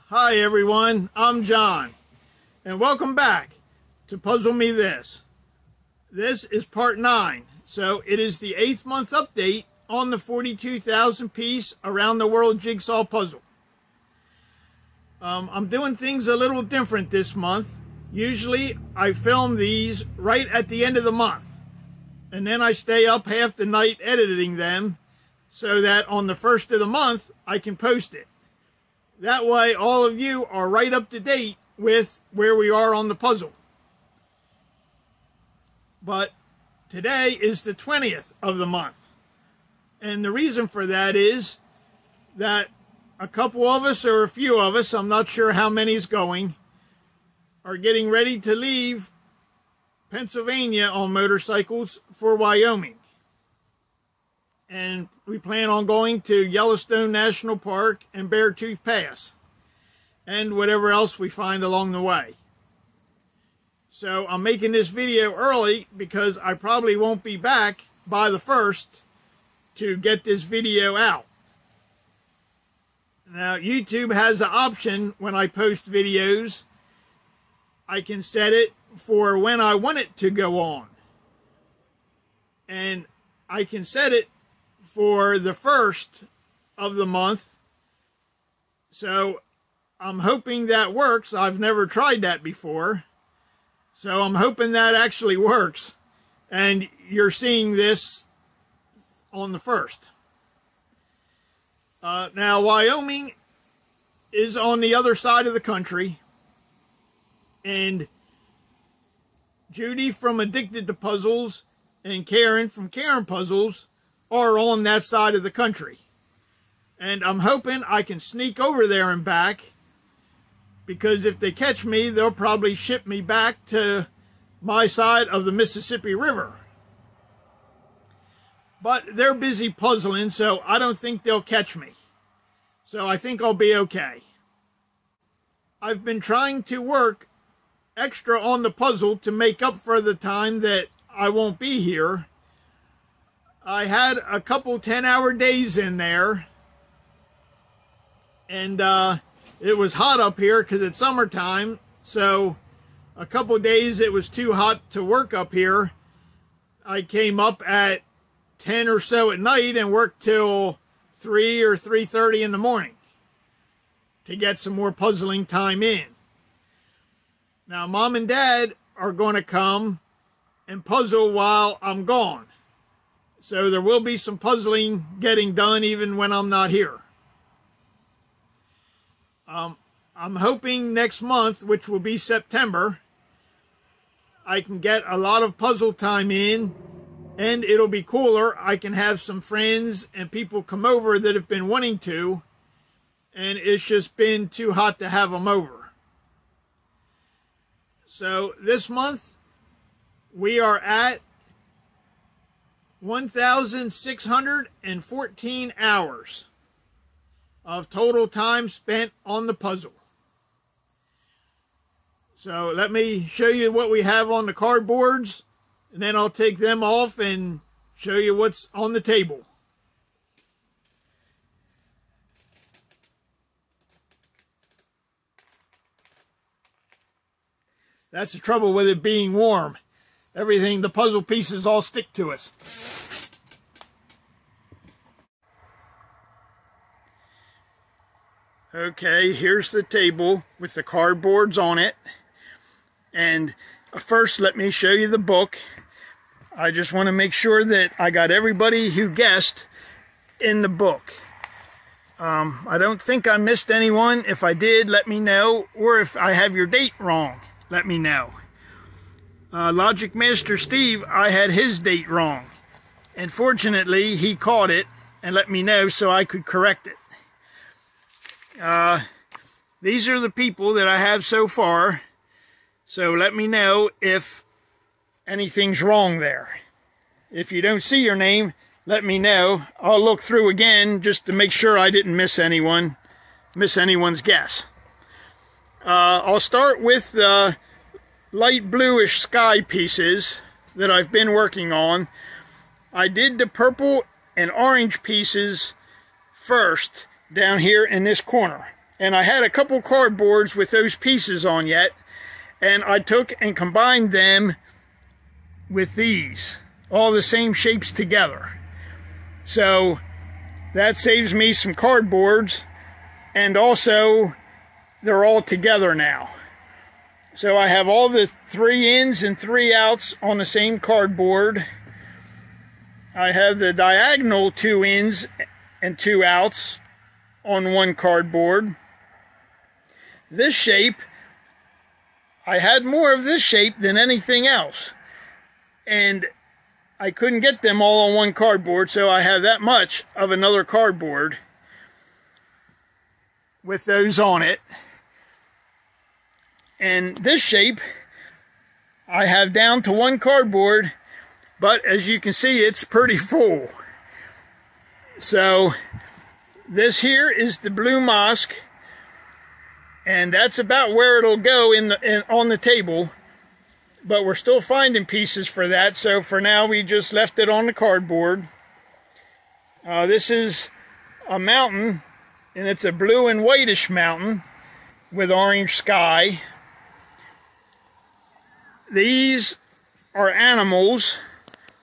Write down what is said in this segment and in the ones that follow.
Hi everyone, I'm John, and welcome back to Puzzle Me This. This is part 9, so it is the 8th month update on the 42,000 piece Around the World Jigsaw puzzle. I'm doing things a little different this month. Usually I film these right at the end of the month, and then I stay up half the night editing them so that on the first of the month I can post it. That way all of you are right up to date with where we are on the puzzle. But today is the 20th of the month. And the reason for that is that a couple of us, or a few of us, I'm not sure how many's going, are getting ready to leave Pennsylvania on motorcycles for Wyoming. And we plan on going to Yellowstone National Park and Beartooth Pass and whatever else we find along the way. So I'm making this video early because I probably won't be back by the 1st to get this video out. Now YouTube has an option when I post videos. I can set it for when I want it to go on. And I can set it for the 1st of the month. So I'm hoping that works. I've never tried that before. So I'm hoping that actually works. And you're seeing this on the 1st. Now Wyoming is on the other side of the country. And Judy from Addicted to Puzzles and Karen from Karen Puzzles are on that side of the country. And I'm hoping I can sneak over there and back, because if they catch me, they'll probably ship me back to my side of the Mississippi River. But they're busy puzzling, so I don't think they'll catch me. So I think I'll be okay. I've been trying to work extra on the puzzle to make up for the time that I won't be here. I had a couple 10-hour days in there, and it was hot up here because it's summertime, so a couple days it was too hot to work up here. I came up at 10 or so at night and worked till 3 or 3:30 in the morning to get some more puzzling time in. Now Mom and Dad are going to come and puzzle while I'm gone. So there will be some puzzling getting done even when I'm not here. I'm hoping next month, which will be September, I can get a lot of puzzle time in, and it'll be cooler. I can have some friends and people come over that have been wanting to, and it's just been too hot to have them over. So this month we are at 1,614 hours of total time spent on the puzzle. So let me show you what we have on the cardboards, and then I'll take them off and show you what's on the table. That's the trouble with it being warm. Everything, the puzzle pieces all stick to us. Okay, here's the table with the cardboards on it. And first, let me show you the book. I just want to make sure that I got everybody who guessed in the book. I don't think I missed anyone. If I did, let me know. Or if I have your date wrong, let me know. Logic Master Steve, I had his date wrong. And fortunately, he caught it and let me know so I could correct it. These are the people that I have so far. So let me know if anything's wrong there. If you don't see your name, let me know. I'll look through again just to make sure I didn't miss anyone's guess. I'll start with the light bluish sky pieces that I've been working on. I did the purple and orange pieces first down here in this corner. And I had a couple cardboards with those pieces on yet, and I took and combined them with these, all the same shapes together. So that saves me some cardboards, and also they're all together now. So I have all the 3 ins and 3 outs on the same cardboard. I have the diagonal 2 ins and 2 outs on one cardboard. This shape, I had more of this shape than anything else, and I couldn't get them all on one cardboard, so I have that much of another cardboard with those on it. And this shape I have down to one cardboard, but as you can see, it's pretty full. So this here is the blue mosque, and that's about where it'll go on the table. But we're still finding pieces for that, so for now we just left it on the cardboard. This is a mountain, and it's a blue and whitish mountain with orange sky. These are animals,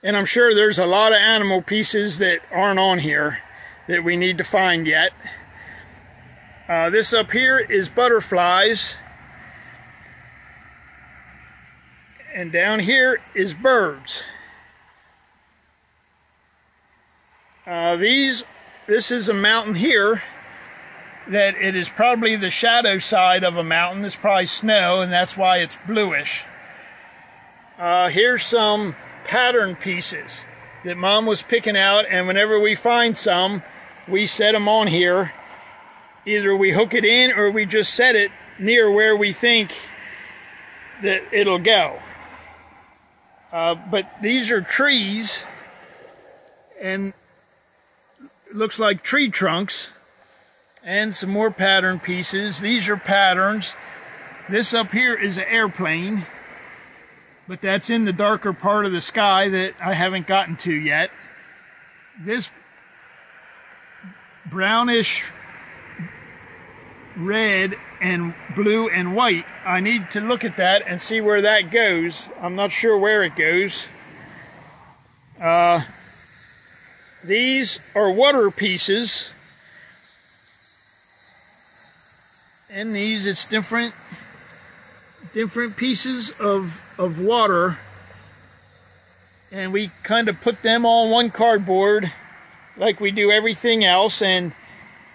and I'm sure there's a lot of animal pieces that aren't on here that we need to find yet. This up here is butterflies, and down here is birds. This is a mountain here that it is probably the shadow side of a mountain. It's probably snow, and that's why it's bluish. Here's some pattern pieces that Mom was picking out, and whenever we find some, we set them on here. Either we hook it in or we just set it near where we think that it'll go. But these are trees, and it looks like tree trunks, and some more pattern pieces. These are patterns. This up here is an airplane, but that's in the darker part of the sky that I haven't gotten to yet. This brownish red and blue and white, I need to look at that and see where that goes. I'm not sure where it goes. These are water pieces, and these, it's different pieces of water, and we kind of put them on one cardboard like we do everything else, and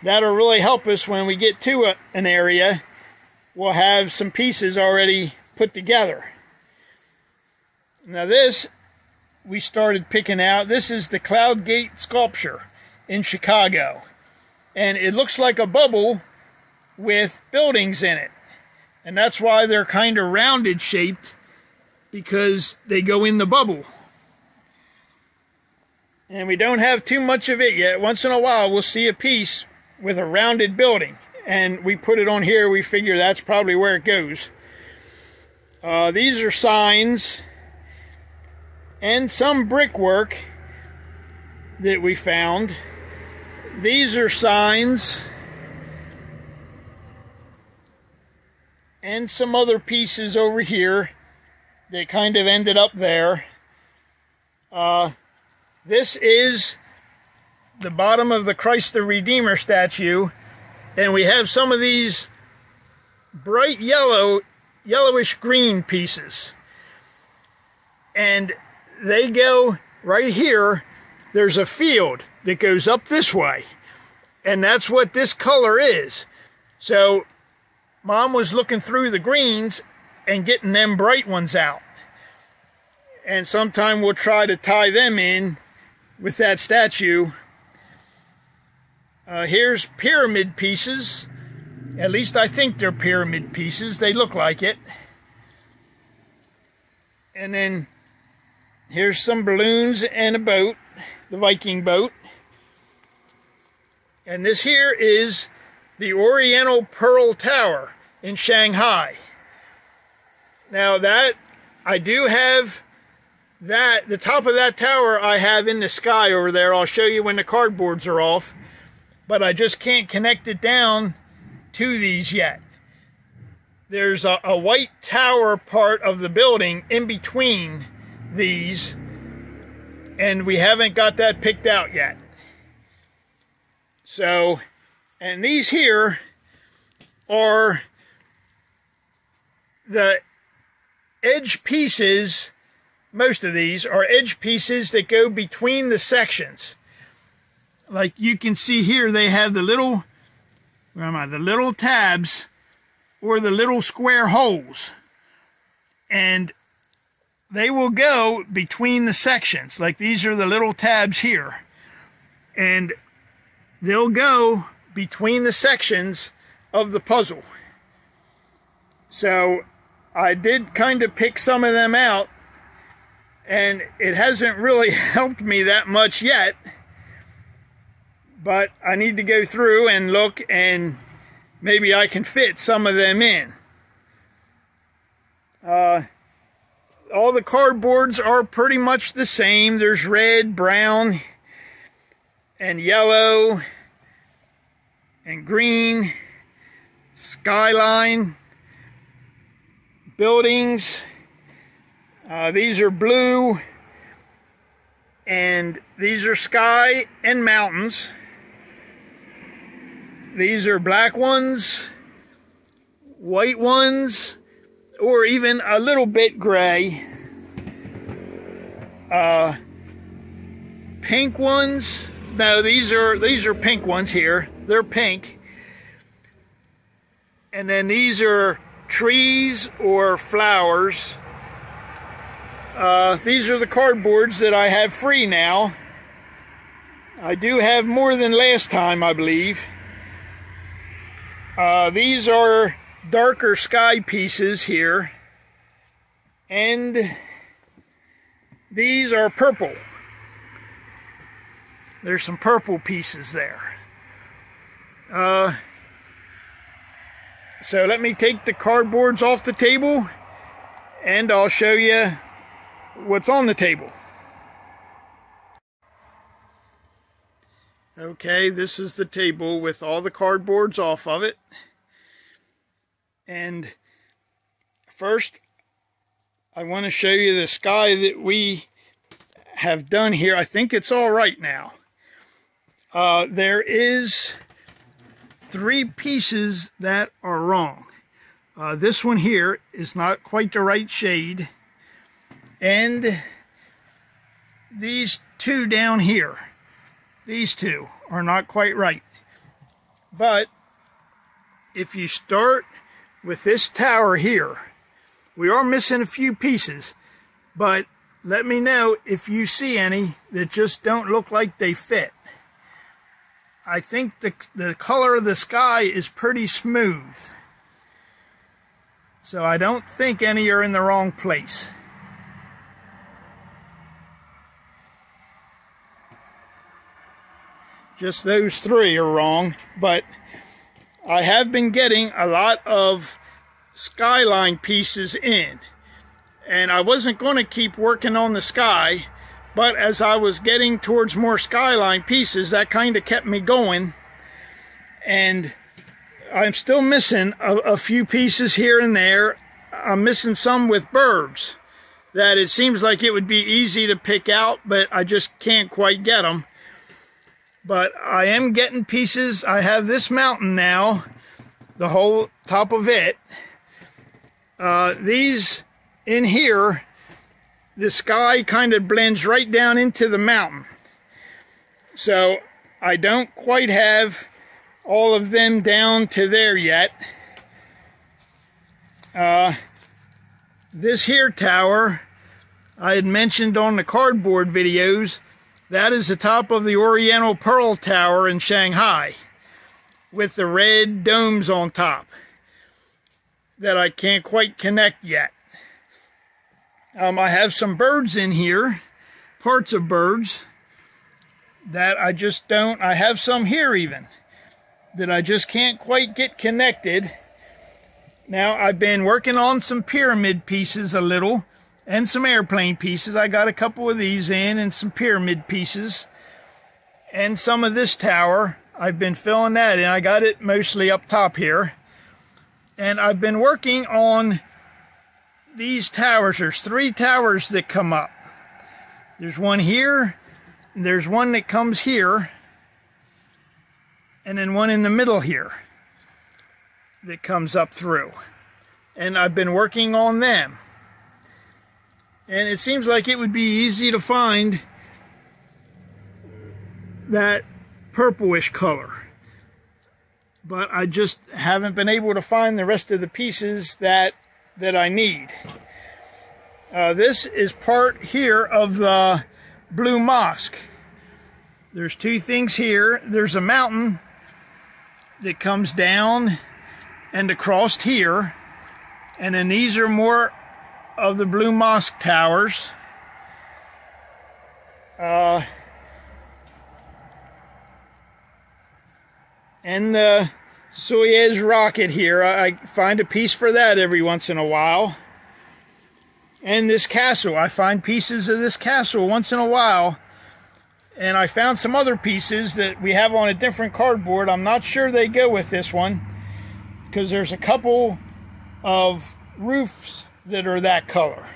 that'll really help us when we get to an area. We'll have some pieces already put together. Now this, we started picking out. This is the Cloud Gate sculpture in Chicago. And it looks like a bubble with buildings in it. And that's why they're kind of rounded shaped, because they go in the bubble. And we don't have too much of it yet. Once in a while we'll see a piece with a rounded building, and we put it on here. We figure that's probably where it goes. These are signs and some brickwork that we found. These are signs and some other pieces over here that kind of ended up there. This is the bottom of the Christ the Redeemer statue, and we have some of these bright yellowish green pieces, and they go right here. There's a field that goes up this way, and that's what this color is. So Mom was looking through the greens and getting them bright ones out, and sometime we'll try to tie them in with that statue. Here's pyramid pieces. At least I think they're pyramid pieces. They look like it. And then here's some balloons and a boat, the Viking boat. And this here is the Oriental Pearl Tower in Shanghai. Now that, I do have that, the top of that tower I have in the sky over there. I'll show you when the cardboards are off. But I just can't connect it down to these yet. There's a white tower part of the building in between these, and we haven't got that picked out yet. So, and these here are the edge pieces. Most of these are edge pieces that go between the sections. Like you can see here, they have the little, where am I? The little tabs or the little square holes. And they will go between the sections. Like these are the little tabs here. And they'll go between the sections of the puzzle. So I did kind of pick some of them out, and it hasn't really helped me that much yet. But I need to go through and look, and maybe I can fit some of them in. All the cardboards are pretty much the same. There's red, brown, and yellow, and green, skyline, buildings. These are blue, and these are sky and mountains. These are black ones, white ones, or even a little bit gray. Pink ones. No, these are pink ones here. They're pink. And then these are trees or flowers. These are the cardboards that I have free now. I do have more than last time, I believe. These are darker sky pieces here. And these are purple. There's some purple pieces there. So let me take the cardboards off the table, and I'll show you what's on the table. Okay, this is the table with all the cardboards off of it. And first, I want to show you the sky that we have done here. I think it's all right now. There is 3 pieces that are wrong. This one here is not quite the right shade. And these 2 down here, these 2 are not quite right. But if you start with this tower here, we are missing a few pieces, but let me know if you see any that just don't look like they fit. I think the color of the sky is pretty smooth, so I don't think any are in the wrong place. Just those 3 are wrong, but I have been getting a lot of skyline pieces in, and I wasn't going to keep working on the sky, but as I was getting towards more skyline pieces, that kind of kept me going, and I'm still missing a few pieces here and there. I'm missing some with birds that it seems like it would be easy to pick out, but I just can't quite get them. But I am getting pieces. I have this mountain now, the whole top of it. These in here, the sky kind of blends right down into the mountain. So I don't quite have all of them down to there yet. This here tower, I had mentioned on the cardboard videos, that is the top of the Oriental Pearl Tower in Shanghai with the red domes on top that I can't quite connect yet. I have some birds in here, parts of birds, that I just don't, I have some here even, that I just can't quite get connected. Now, I've been working on some pyramid pieces a little, and some airplane pieces. I got a couple of these in, and some pyramid pieces, and some of this tower. I've been filling that in. I got it mostly up top here. And I've been working on these towers. There's 3 towers that come up. There's one here, and there's one that comes here, and then one in the middle here that comes up through. And I've been working on them. And it seems like it would be easy to find that purplish color. But I just haven't been able to find the rest of the pieces that I need. This is part here of the blue mosque. There's 2 things here. There's a mountain that comes down and across here. And then these are more of the blue mosque towers. And the Soyuz rocket here. I find a piece for that every once in a while. And this castle. I find pieces of this castle once in a while. And I found some other pieces that we have on a different cardboard. I'm not sure they go with this one, because there's a couple of roofs that are that color.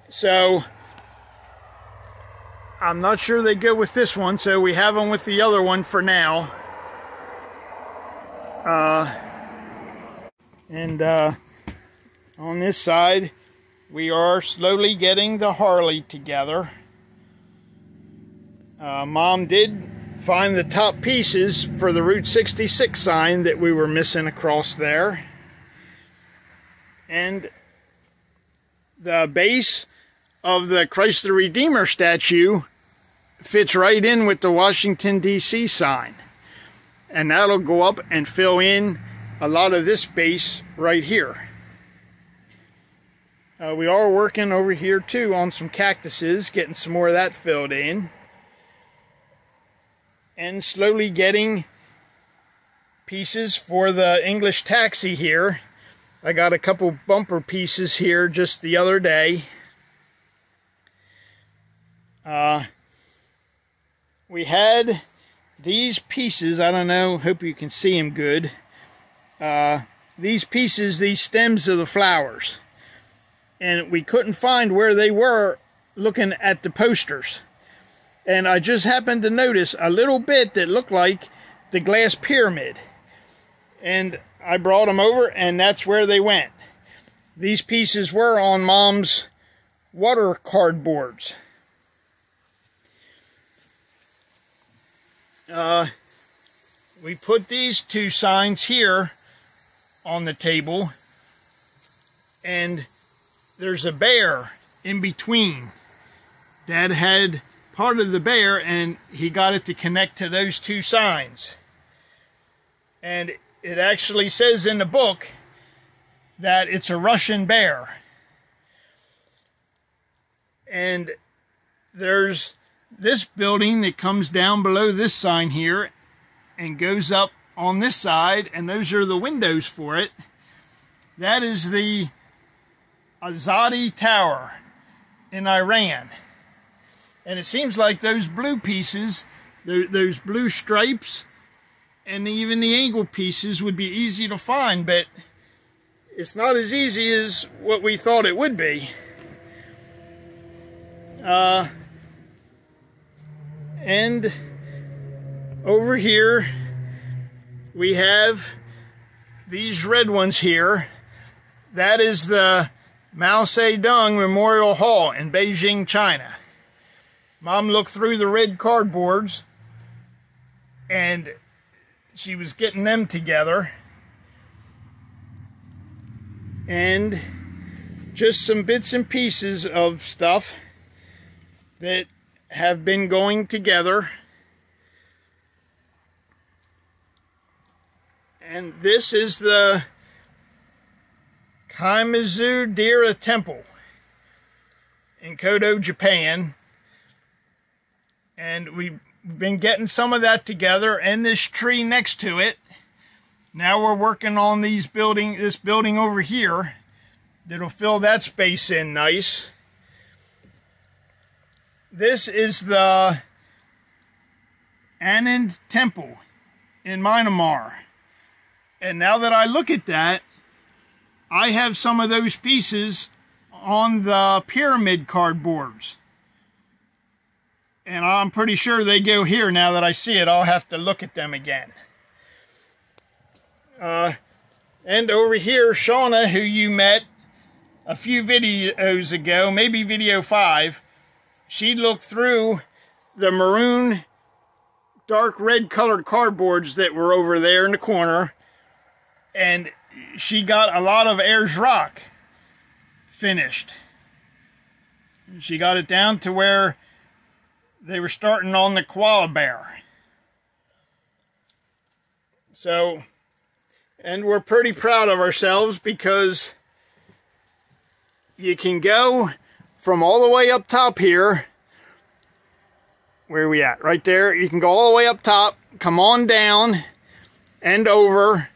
So I'm not sure they go with this one, so we have them with the other one for now. On this side, we are slowly getting the Harley together. Mom did find the top pieces for the Route 66 sign that we were missing across there. And the base of the Christ the Redeemer statue fits right in with the Washington, D.C. sign. And that'll go up and fill in a lot of this base right here. We are working over here too on some cactuses, getting some more of that filled in. And slowly getting pieces for the English taxi here. I got a couple bumper pieces here just the other day. We had these pieces, I don't know, hope you can see them good. These pieces, these stems of the flowers. And we couldn't find where they were looking at the posters. And I just happened to notice a little bit that looked like the glass pyramid. And I brought them over, and that's where they went. These pieces were on Mom's water cardboards. We put these 2 signs here on the table, and there's a bear in between. Dad had part of the bear, and he got it to connect to those 2 signs. And it actually says in the book that it's a Russian bear. And there's this building that comes down below this sign here and goes up on this side, and those are the windows for it. That is the Azadi Tower in Iran. And it seems like those blue pieces, those blue stripes, and even the angle pieces would be easy to find, but it's not as easy as what we thought it would be. And over here we have these red ones here. That is the Mao Zedong Memorial Hall in Beijing, China. Mom looked through the red cardboards and she was getting them together. And just some bits and pieces of stuff that have been going together. And this is the Kamizu Dera Temple in Kodo, Japan. And we've been getting some of that together, and this tree next to it. Now we're working on this building over here that'll fill that space in nice. This is the Anand Temple in Myanmar. And now that I look at that, I have some of those pieces on the pyramid cardboards. And I'm pretty sure they go here. Now that I see it, I'll have to look at them again. And over here, Shauna, who you met a few videos ago, maybe video 5, she looked through the maroon, dark red colored cardboards that were over there in the corner, and she got a lot of Ayers Rock finished. She got it down to where they were starting on the koala bear. So, and we're pretty proud of ourselves because you can go from all the way up top here. Where are we at? Right there. You can go all the way up top, come on down and over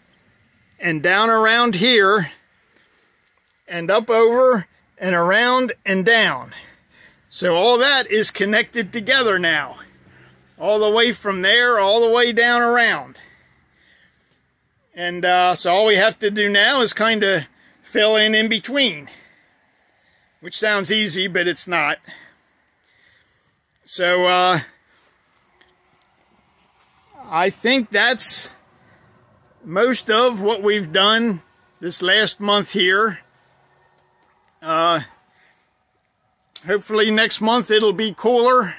and down around here and up over and around and down. So all that is connected together now. All the way from there, all the way down around. And so all we have to do now is kind of fill in between. Which sounds easy, but it's not. So I think that's most of what we've done this last month here. Hopefully next month it'll be cooler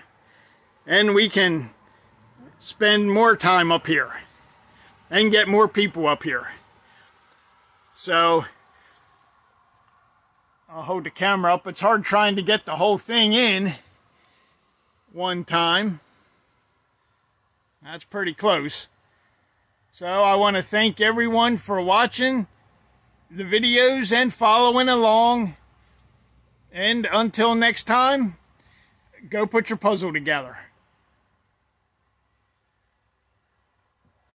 and we can spend more time up here and get more people up here. So I'll hold the camera up. It's hard trying to get the whole thing in one time. That's pretty close. So I want to thank everyone for watching the videos and following along. And until next time, go put your puzzle together.